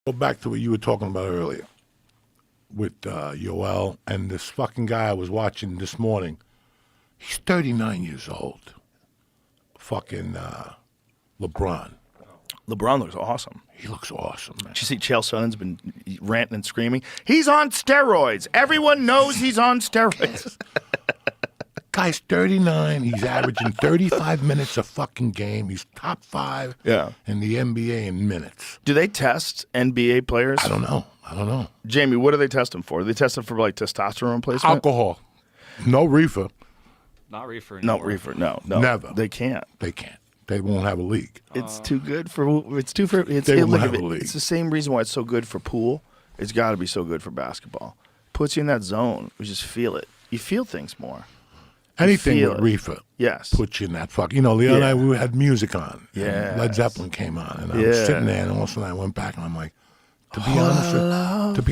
Go back to what you were talking about earlier with Yoel and this fucking guy I was watching this morning. He's 39 years old. Fucking LeBron. LeBron looks awesome. He looks awesome, man. Did you see Chael Sonnen's been ranting and screaming? He's on steroids. Everyone knows he's on steroids. Guy's 39. He's averaging 35 minutes a fucking game. He's top 5 in the NBA in minutes. Do they test NBA players? I don't know. Jamie, what do they test him for? Do they test him for like testosterone replacement? Alcohol. No reefer. Not reefer anymore. No reefer. No. Never. They can't. They can't. They won't have a league. It's too good for. It's too for. It's, They it, won't look have at a it, league. It's the same reason why it's so good for pool. It's got to be so good for basketball. Puts you in that zone. You just feel it. You feel things more. Anything feel with it. reefer Yes. puts you in that fuck. You know, the other night we had music on. and Yes. Led Zeppelin came on, and I was sitting there, and all of a sudden I went back, and I'm like, to be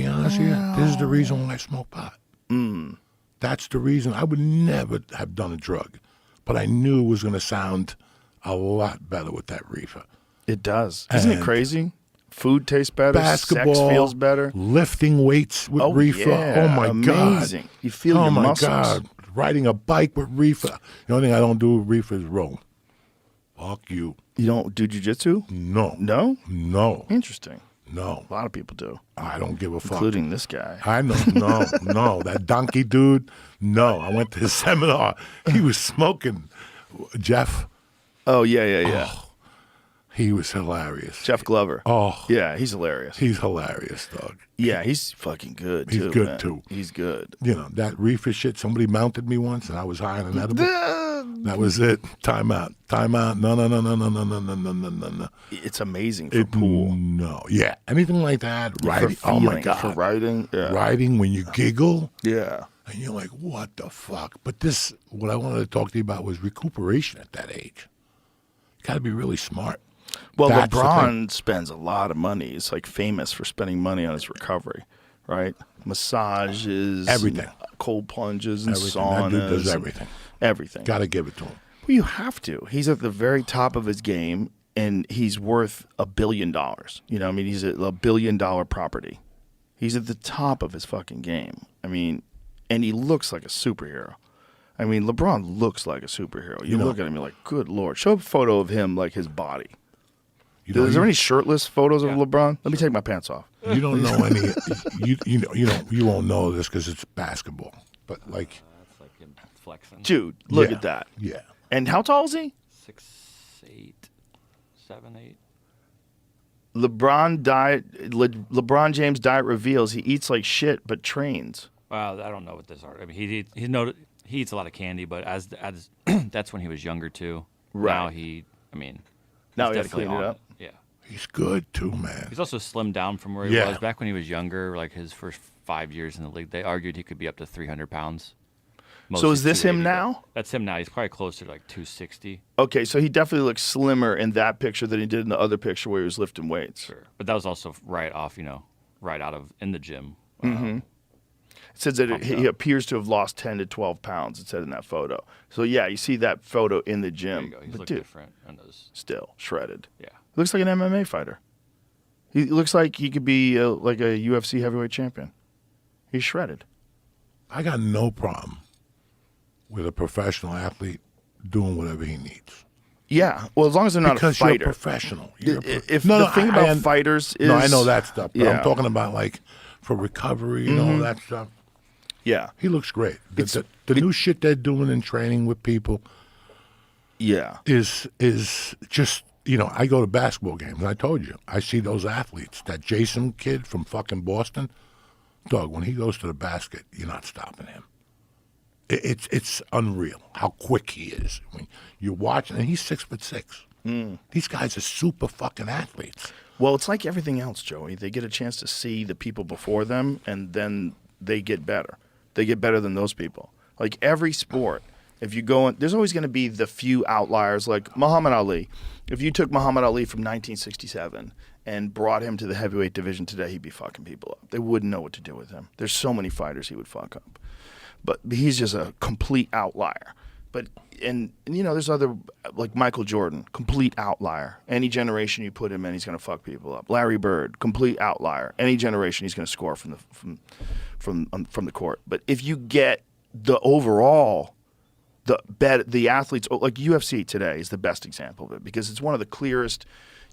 honest with you, this is the reason why I smoke pot. That's the reason. I would never have done a drug, but I knew it was going to sound a lot better with that reefer. It does. Isn't it And crazy? Food tastes better. Basketball, Sex feels better. lifting weights with reefer. Yeah. Oh my Amazing. God! You feel your muscles. God! Riding a bike with reefer. The only thing I don't do with reefer is roll. Fuck you. You don't do jujitsu? No. No? No. Interesting. No. A lot of people do, I don't give a fuck. including this guy. I know. No. That donkey dude. No. I went to his seminar. He was smoking. Jeff. Oh, yeah. He was hilarious. Jeff Glover. Oh. Yeah, he's hilarious. He's hilarious, dog. Yeah, he's fucking good, He's too. good, man. too. He's good. You know, that reefer shit, somebody mounted me once and I was high on an edible. That was it. Time out. No. It's amazing for pool. No. Yeah. Anything like that. Riding. For Oh, my feeling, God. For riding. Yeah. Riding when you giggle. Yeah. And you're like, what the fuck? But what I wanted to talk to you about was recuperation at that age. You got to be really smart. Well, That's the LeBron spends a lot of money. He's like famous for spending money on his recovery, right? Massages, Everything. and cold plunges, and Everything. saunas. That dude does and everything. Everything. Got to give it to him. Well, you have to. He's at the very top of his game, and he's worth $1 billion. You know, I mean, he's a $1 billion property. He's at the top of his fucking game. I mean, and he looks like a superhero. I mean, LeBron looks like a superhero. You look at him, you're like, good Lord. Show a photo of him, like his body. Is there any shirtless photos of LeBron? Let me take my pants off. You don't know any. You won't know this because it's basketball. But like, That's like him flexing. Dude, look yeah, at that. Yeah. And how tall is he? 6'8", 7'8". LeBron James diet reveals he eats like shit but trains. Well, I don't know what this are. I mean, he eats a lot of candy, but as that's when he was younger too. Right. Now he's Now he had to definitely clean it on up. Yeah. He's good too, man. He's also slimmed down from where he Yeah. was back when he was younger. Like his first 5 years in the league, they argued he could be up to 300 pounds. So is this him 280, but now? That's him now. He's probably closer to like 260. Okay, so he definitely looks slimmer in that picture than he did in the other picture where he was lifting weights. Sure. But that was also right out of in the gym. It says that he appears to have lost 10 to 12 pounds, it said in that photo. So, yeah, you see that photo in the There gym. you go. He's But, look dude, different. And those, still shredded. yeah. Looks like an MMA fighter. He looks like he could be like a UFC heavyweight champion. He's shredded. I got no problem with a professional athlete doing whatever he needs. Yeah, well, as long as they're not Because a you're fighter. professional. If the thing about fighters is... No, I know that stuff. But Yeah. I'm talking about like for recovery and all that stuff. Yeah, He looks great. The new shit they're doing in training with people yeah. is just, I go to basketball games. I told you, I see those athletes. That Jason kid from fucking Boston, dog, when he goes to the basket, you're not stopping him. It's unreal how quick he is. I mean, you're watching, and he's 6'6". These guys are super fucking athletes. Well, it's like everything else, Joey. They get a chance to see the people before them, and then they get better. They get better than those people. Like every sport, if you go in, there's always going to be the few outliers, like Muhammad Ali. If you took Muhammad Ali from 1967 and brought him to the heavyweight division today, he'd be fucking people up. They wouldn't know what to do with him. There's so many fighters he would fuck up. But he's just a complete outlier. But and there's other like Michael Jordan, complete outlier. Any generation you put him in, he's gonna fuck people up. Larry Bird, complete outlier. Any generation he's gonna score from the court. But if you get the overall, the athletes, like UFC today is the best example of it because it's one of the clearest.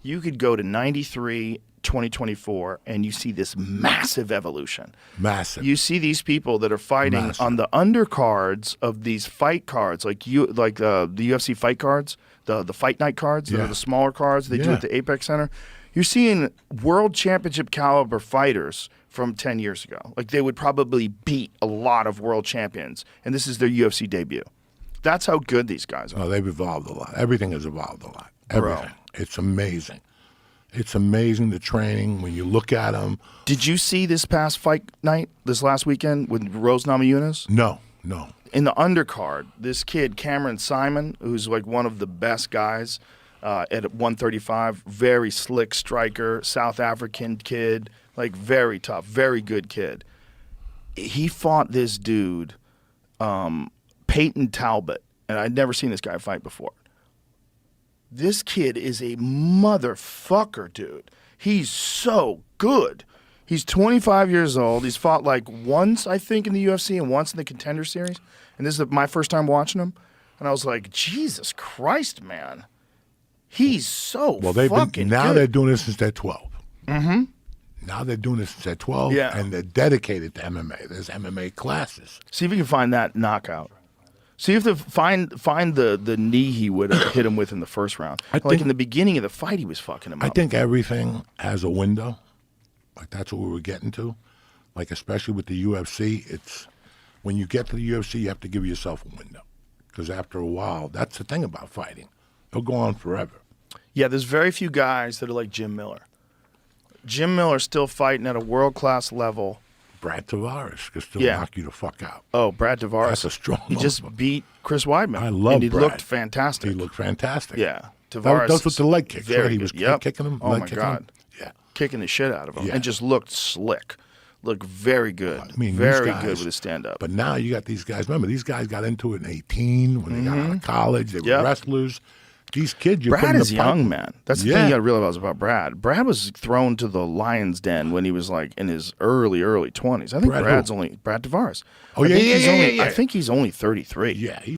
You could go to 93, 2024, and you see this massive evolution. Massive. You see these people that are fighting on the undercards of these fight cards, like the UFC fight cards, the fight night cards, the smaller cards they do at the Apex Center. You're seeing world championship caliber fighters from 10 years ago. Like they would probably beat a lot of world champions, and this is their UFC debut. That's how good these guys are. Oh, they've evolved a lot. Everything has evolved a lot. Everything. Bro. It's amazing. It's amazing, the training, when you look at them. Did you see this past fight night, this last weekend, with Rose Namajunas? No. In the undercard, this kid, Cameron Simon, who's like one of the best guys at 135, very slick striker, South African kid, like very tough, very good kid. He fought this dude, Peyton Talbot, and I'd never seen this guy fight before. This kid is a motherfucker, dude. He's so good. He's 25 years old. He's fought like once, I think, in the UFC and once in the Contender Series. And this is my first time watching him. And I was like, Jesus Christ, man. He's so fucking good. They're doing this since they're 12. Mm-hmm. Now they're doing this since they're 12, and they're dedicated to MMA. There's MMA classes. See if you can find that knockout. See if find the knee he would have hit him with in the first round. In the beginning of the fight, he was fucking him up. I think everything has a window. Like that's what we were getting to. Like especially with the UFC, it's when you get to the UFC, you have to give yourself a window because after a while, that's the thing about fighting. It'll go on forever. Yeah, there's very few guys that are like Jim Miller. Jim Miller's still fighting at a world-class level. Brad Tavares could still knock you the fuck out. Oh, Brad Tavares. That's a strong He just beat Chris Weidman. I love And he Brad. looked fantastic. He looked fantastic. Yeah. Tavares. That's with the leg kicks, very right? He was good. kicking him. Oh, my God. Him. Yeah. Kicking the shit out of him. Yeah. And just looked slick. Looked very good. I mean, very these guys, good with his stand-up. But now you got these guys. Remember, these guys got into it in 18 when they got out of college. They were wrestlers. These kids, you're Brad putting is young, man. That's the thing you got to realize about Brad. Brad was thrown to the lion's den when he was like in his early 20s. I think Brad Tavares. Oh, yeah. I think he's only 33. Yeah.